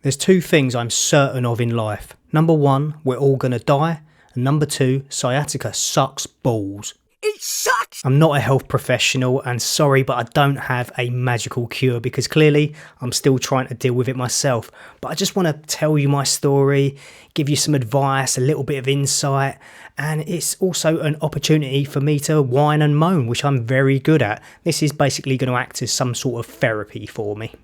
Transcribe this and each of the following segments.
There's two things I'm certain of in life. Number one, we're all gonna die. And number two, sciatica sucks balls. It sucks! I'm not a health professional and sorry, but I don't have a magical cure because clearly I'm still trying to deal with it myself. But I just want to tell you my story, give you some advice, a little bit of insight, and it's also an opportunity for me to whine and moan, which I'm very good at. This is basically going to act as some sort of therapy for me.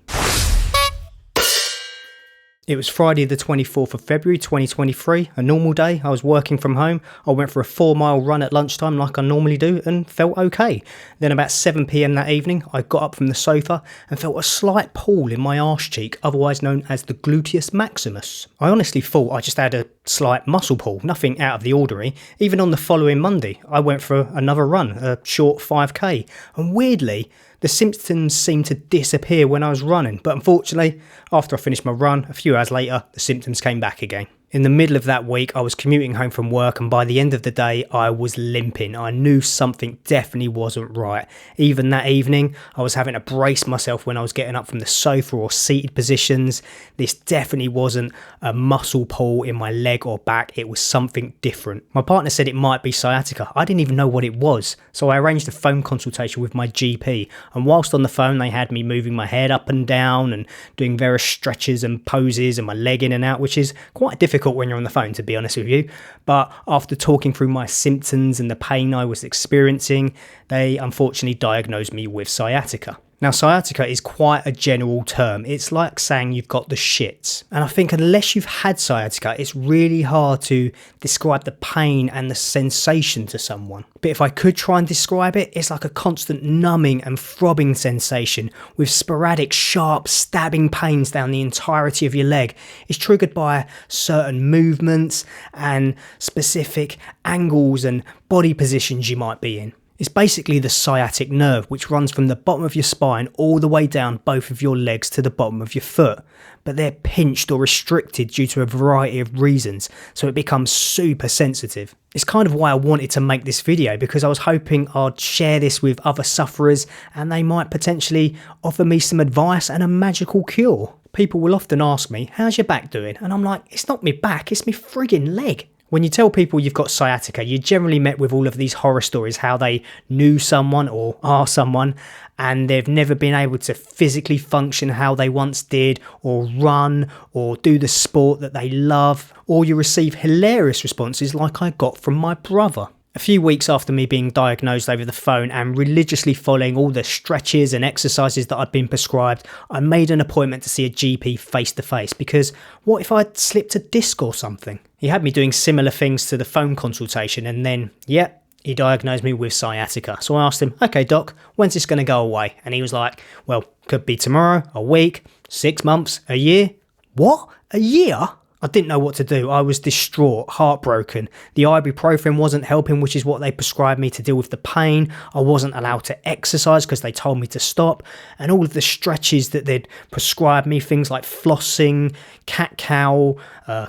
It was Friday the 24th of February 2023, a normal day. I was working from home. I went for a 4-mile run at lunchtime like I normally do and felt okay. Then about 7 PM that evening, I got up from the sofa and felt a slight pull in my arse cheek, otherwise known as the gluteus maximus. I honestly thought I just had a slight muscle pull, nothing out of the ordinary. Even on the following Monday, I went for another run, a short 5k, and weirdly, the symptoms seemed to disappear when I was running, but unfortunately, after I finished my run, a few hours later, the symptoms came back again. In the middle of that week, I was commuting home from work and by the end of the day, I was limping. I knew something definitely wasn't right. Even that evening, I was having to brace myself when I was getting up from the sofa or seated positions. This definitely wasn't a muscle pull in my leg or back, it was something different. My partner said it might be sciatica. I didn't even know what it was. So I arranged a phone consultation with my GP and whilst on the phone, they had me moving my head up and down and doing various stretches and poses and my leg in and out, which is quite difficult when you're on the phone, to be honest with you. But after talking through my symptoms and the pain I was experiencing, they unfortunately diagnosed me with sciatica. Now, sciatica is quite a general term. It's like saying you've got the shits. And I think unless you've had sciatica, it's really hard to describe the pain and the sensation to someone. But if I could try and describe it, it's like a constant numbing and throbbing sensation with sporadic, sharp, stabbing pains down the entirety of your leg. It's triggered by certain movements and specific angles and body positions you might be in. It's basically the sciatic nerve, which runs from the bottom of your spine all the way down both of your legs to the bottom of your foot. But they're pinched or restricted due to a variety of reasons, so it becomes super sensitive. It's kind of why I wanted to make this video, because I was hoping I'd share this with other sufferers and they might potentially offer me some advice and a magical cure. People will often ask me, how's your back doing? And I'm like, it's not my back, it's my friggin' leg. When you tell people you've got sciatica, you're generally met with all of these horror stories, how they knew someone or are someone and they've never been able to physically function how they once did, or run, or do the sport that they love, or you receive hilarious responses like I got from my brother. A few weeks after me being diagnosed over the phone and religiously following all the stretches and exercises that I'd been prescribed, I made an appointment to see a GP face to face because what if I'd slipped a disc or something? He had me doing similar things to the phone consultation and then, he diagnosed me with sciatica. So I asked him, okay doc, when's this going to go away? And he was like, well, could be tomorrow, a week, 6 months, a year. What? A year? I didn't know what to do. I was distraught, heartbroken. The ibuprofen wasn't helping, which is what they prescribed me to deal with the pain. I wasn't allowed to exercise because they told me to stop. And all of the stretches that they'd prescribed me, things like flossing, cat-cow,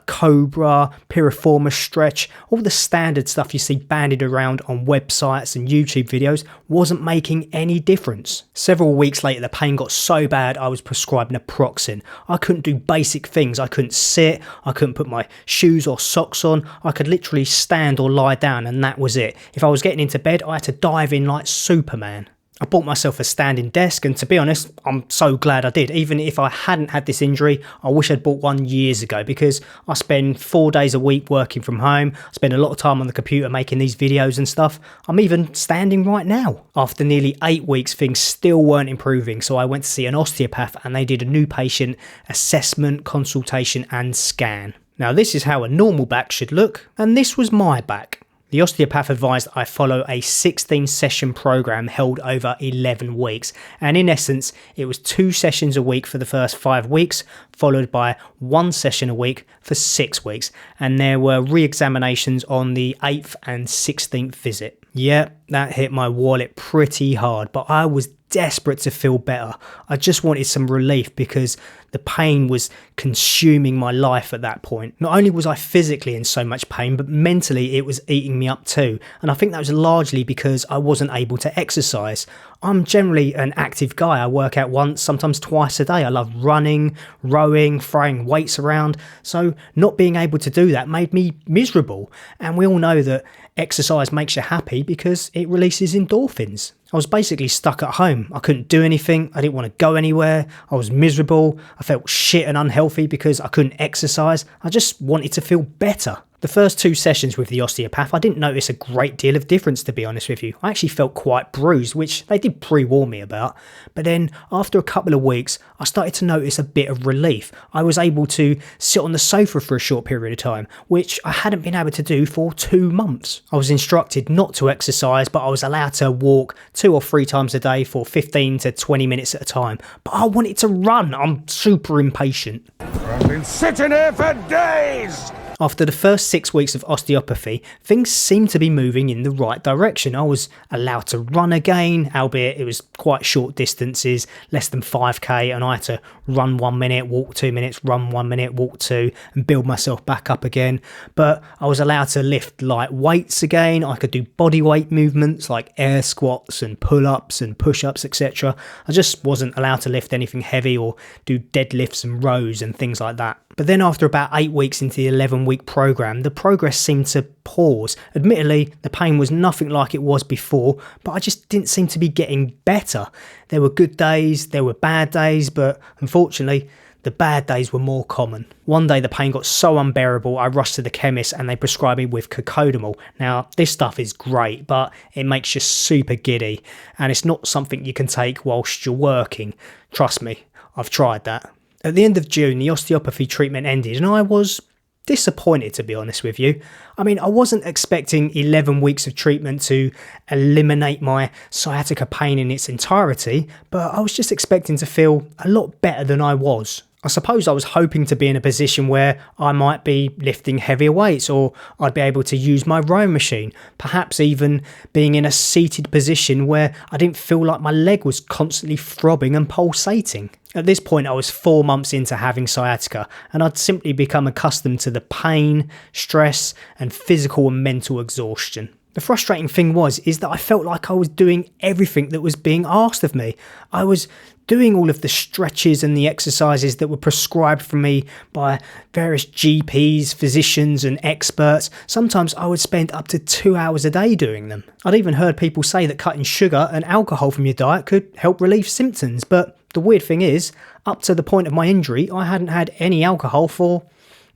cobra, piriformis stretch, all the standard stuff you see bandied around on websites and YouTube videos, wasn't making any difference. Several weeks later, the pain got so bad I was prescribed naproxen. I couldn't do basic things. I couldn't sit. I couldn't put my shoes or socks on. I could literally stand or lie down and that was it. If I was getting into bed, I had to dive in like Superman. I bought myself a standing desk and to be honest, I'm so glad I did. Even if I hadn't had this injury, I wish I'd bought one years ago because I spend 4 days a week working from home. I spend a lot of time on the computer making these videos and stuff. I'm even standing right now. After nearly 8 weeks, things still weren't improving, so I went to see an osteopath and they did a new patient assessment, consultation and scan. Now this is how a normal back should look, and this was my back. The osteopath advised I follow a 16-session program held over 11 weeks, and in essence, it was 2 sessions a week for the first 5 weeks, followed by 1 session a week for 6 weeks, and there were re-examinations on the 8th and 16th visit. Yeah, that hit my wallet pretty hard, but I was desperate to feel better. I just wanted some relief because The pain was consuming my life at that point. Not only was I physically in so much pain, but mentally it was eating me up too. And I think that was largely because I wasn't able to exercise. I'm generally an active guy. I work out once, sometimes twice a day. I love running, rowing, throwing weights around. So not being able to do that made me miserable. And we all know that exercise makes you happy because it releases endorphins. I was basically stuck at home. I couldn't do anything. I didn't want to go anywhere. I was miserable. I felt shit and unhealthy because I couldn't exercise. I just wanted to feel better. The first 2 sessions with the osteopath, I didn't notice a great deal of difference, to be honest with you. I actually felt quite bruised, which they did pre-warn me about. But then after a couple of weeks, I started to notice a bit of relief. I was able to sit on the sofa for a short period of time, which I hadn't been able to do for 2 months. I was instructed not to exercise, but I was allowed to walk 2 or 3 times a day for 15 to 20 minutes at a time. But I wanted to run. I'm super impatient. I've been sitting here for days! After the first 6 weeks of osteopathy, things seemed to be moving in the right direction. I was allowed to run again, albeit it was quite short distances, less than 5k, and I had to run 1 minute, walk 2 minutes, run 1 minute, walk 2, and build myself back up again. But I was allowed to lift light weights again. I could do body weight movements like air squats and pull-ups and push-ups, etc. I just wasn't allowed to lift anything heavy or do deadlifts and rows and things like that. But then after about 8 weeks into the 11-week program, the progress seemed to pause. Admittedly, the pain was nothing like it was before, but I just didn't seem to be getting better. There were good days, there were bad days, but unfortunately, the bad days were more common. One day the pain got so unbearable, I rushed to the chemist and they prescribed me with cocodamol. Now, this stuff is great, but it makes you super giddy, and it's not something you can take whilst you're working. Trust me, I've tried that. At the end of June, the osteopathy treatment ended and I was disappointed, to be honest with you. I mean, I wasn't expecting 11 weeks of treatment to eliminate my sciatica pain in its entirety, but I was just expecting to feel a lot better than I was. I suppose I was hoping to be in a position where I might be lifting heavier weights, or I'd be able to use my rowing machine, perhaps even being in a seated position where I didn't feel like my leg was constantly throbbing and pulsating. At this point, I was 4 months into having sciatica, and I'd simply become accustomed to the pain, stress, and physical and mental exhaustion. The frustrating thing is that I felt like I was doing everything that was being asked of me. I was doing all of the stretches and the exercises that were prescribed for me by various GPs, physicians and experts. Sometimes I would spend up to 2 hours a day doing them. I'd even heard people say that cutting sugar and alcohol from your diet could help relieve symptoms, but the weird thing is, up to the point of my injury, I hadn't had any alcohol for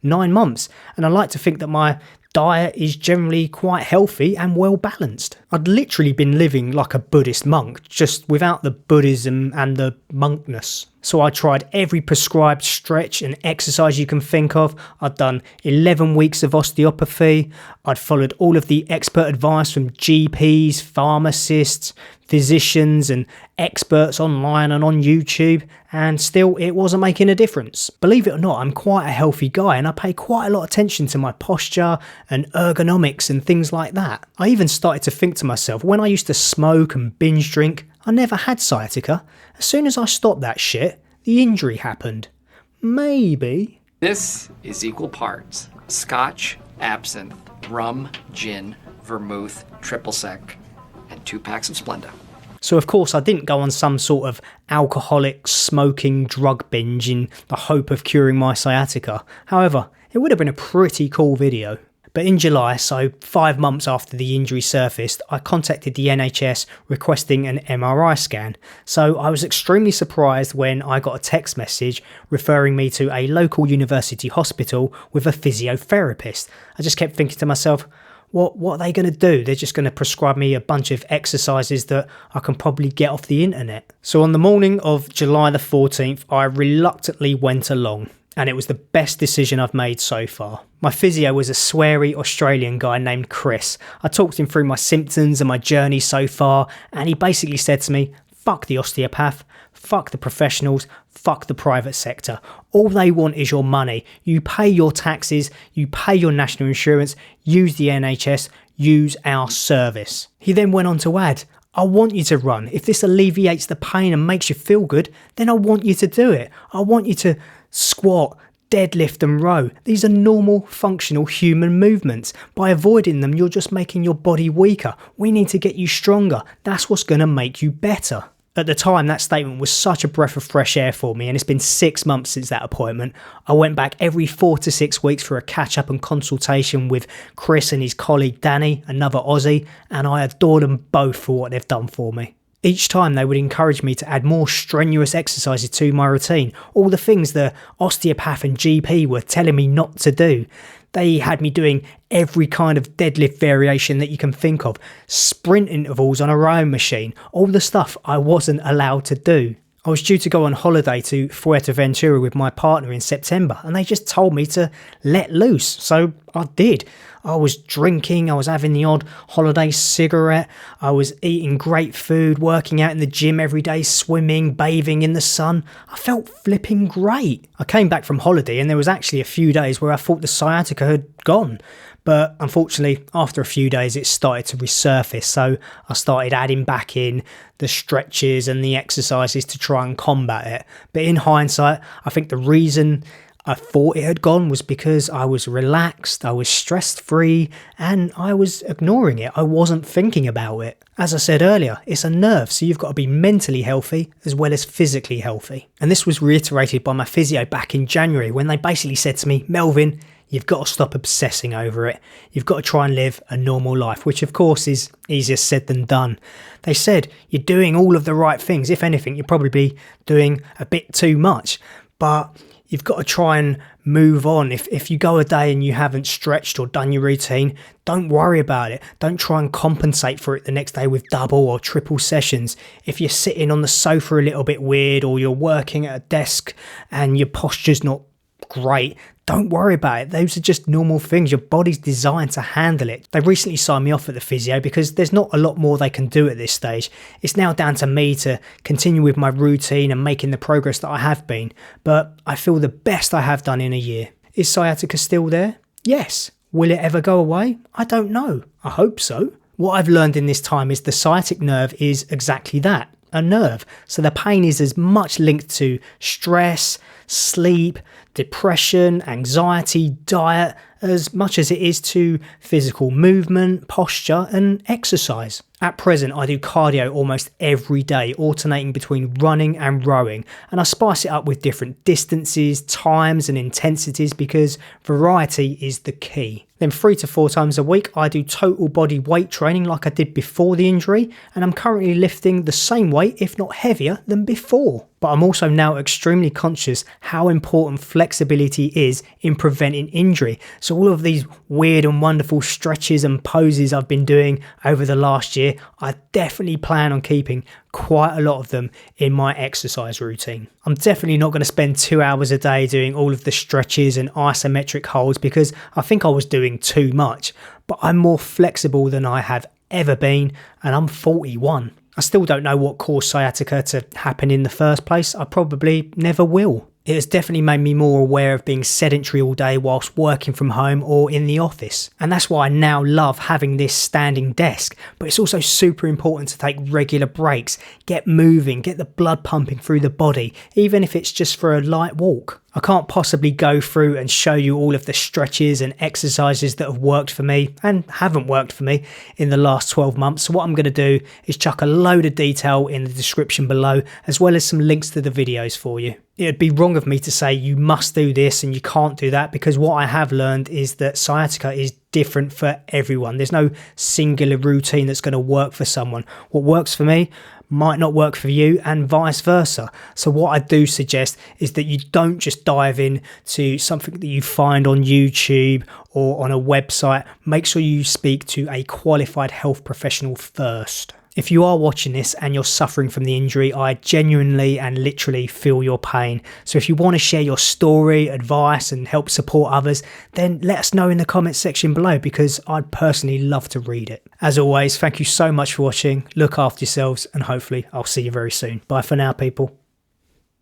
9 months, and I like to think that my diet is generally quite healthy and well balanced. I'd literally been living like a Buddhist monk, just without the Buddhism and the monkness. So I tried every prescribed stretch and exercise you can think of. I'd done 11 weeks of osteopathy. I'd followed all of the expert advice from GPs, pharmacists, physicians and experts online and on YouTube, and still it wasn't making a difference. Believe it or not, I'm quite a healthy guy and I pay quite a lot of attention to my posture and ergonomics and things like that. I even started to think to myself, when I used to smoke and binge drink, I never had sciatica. As soon as I stopped that shit, the injury happened. Maybe. This is equal parts Scotch, absinthe, rum, gin, vermouth, triple sec, and 2 packs of Splenda. So of course I didn't go on some sort of alcoholic smoking drug binge in the hope of curing my sciatica. However, it would have been a pretty cool video. But in July, so 5 months after the injury surfaced, I contacted the NHS requesting an MRI scan. So I was extremely surprised when I got a text message referring me to a local university hospital with a physiotherapist. I just kept thinking to myself, what are they going to do? They're just going to prescribe me a bunch of exercises that I can probably get off the internet. So on the morning of July the 14th, I reluctantly went along. And it was the best decision I've made so far. My physio was a sweary Australian guy named Chris. I talked him through my symptoms and my journey so far, and he basically said to me, fuck the osteopath, fuck the professionals, fuck the private sector. All they want is your money. You pay your taxes, you pay your national insurance, use the NHS, use our service. He then went on to add, I want you to run. If this alleviates the pain and makes you feel good, then I want you to do it. I want you to squat, deadlift and row. These are normal, functional human movements. By avoiding them, you're just making your body weaker. We need to get you stronger. That's what's going to make you better. At the time, that statement was such a breath of fresh air for me, and it's been 6 months since that appointment. I went back every 4 to 6 weeks for a catch-up and consultation with Chris and his colleague Danny, another Aussie, and I adore them both for what they've done for me. Each time they would encourage me to add more strenuous exercises to my routine, all the things the osteopath and GP were telling me not to do. They had me doing every kind of deadlift variation that you can think of, sprint intervals on a rowing machine, all the stuff I wasn't allowed to do. I was due to go on holiday to Fuerteventura with my partner in September, and they just told me to let loose, so I did. I was drinking, I was having the odd holiday cigarette, I was eating great food, working out in the gym every day, swimming, bathing in the sun. I felt flipping great. I came back from holiday and there was actually a few days where I thought the sciatica had gone. But unfortunately, after a few days, it started to resurface. So I started adding back in the stretches and the exercises to try and combat it. But in hindsight, I think the reason I thought it had gone was because I was relaxed, I was stress-free, and I was ignoring it. I wasn't thinking about it. As I said earlier, it's a nerve, so you've got to be mentally healthy as well as physically healthy. And this was reiterated by my physio back in January when they basically said to me, Melvin, you've got to stop obsessing over it. You've got to try and live a normal life, which of course is easier said than done. They said you're doing all of the right things. If anything, you're probably doing a bit too much. But you've got to try and move on. If you go a day and you haven't stretched or done your routine, don't worry about it. Don't try and compensate for it the next day with double or triple sessions. If you're sitting on the sofa a little bit weird or you're working at a desk and your posture's not great, don't worry about it. Those are just normal things. Your body's designed to handle it. They recently signed me off at the physio because there's not a lot more they can do at this stage. It's now down to me to continue with my routine and making the progress that I have been. But I feel the best I have done in a year. Is sciatica still there? Yes. Will it ever go away? I don't know. I hope so. What I've learned in this time is the sciatic nerve is exactly that, a nerve. So the pain is as much linked to stress, sleep, depression, anxiety, diet, as much as it is to physical movement, posture and exercise. At present, I do cardio almost every day, alternating between running and rowing, and I spice it up with different distances, times and intensities because variety is the key. Then 3 to 4 times a week, I do total body weight training like I did before the injury, and I'm currently lifting the same weight, if not heavier, than before. But I'm also now extremely conscious how important flexibility is in preventing injury. So all of these weird and wonderful stretches and poses I've been doing over the last year, I definitely plan on keeping quite a lot of them in my exercise routine. I'm definitely not going to spend 2 hours a day doing all of the stretches and isometric holds because I think I was doing too much. But I'm more flexible than I have ever been, and I'm 41. I still don't know what caused sciatica to happen in the first place. I probably never will. It has definitely made me more aware of being sedentary all day whilst working from home or in the office. And that's why I now love having this standing desk. But it's also super important to take regular breaks, get moving, get the blood pumping through the body, even if it's just for a light walk. I can't possibly go through and show you all of the stretches and exercises that have worked for me and haven't worked for me in the last 12 months. So what I'm going to do is chuck a load of detail in the description below, as well as some links to the videos for you. It'd be wrong of me to say you must do this and you can't do that, because what I have learned is that sciatica is different for everyone. There's no singular routine that's going to work for someone. What works for me might not work for you, and vice versa. So what I do suggest is that you don't just dive in to something that you find on YouTube or on a website. Make sure you speak to a qualified health professional first. If you are watching this and you're suffering from the injury, I genuinely and literally feel your pain. So if you want to share your story, advice and help support others, then let us know in the comments section below, because I'd personally love to read it. As always, thank you so much for watching. Look after yourselves and hopefully I'll see you very soon. Bye for now, people.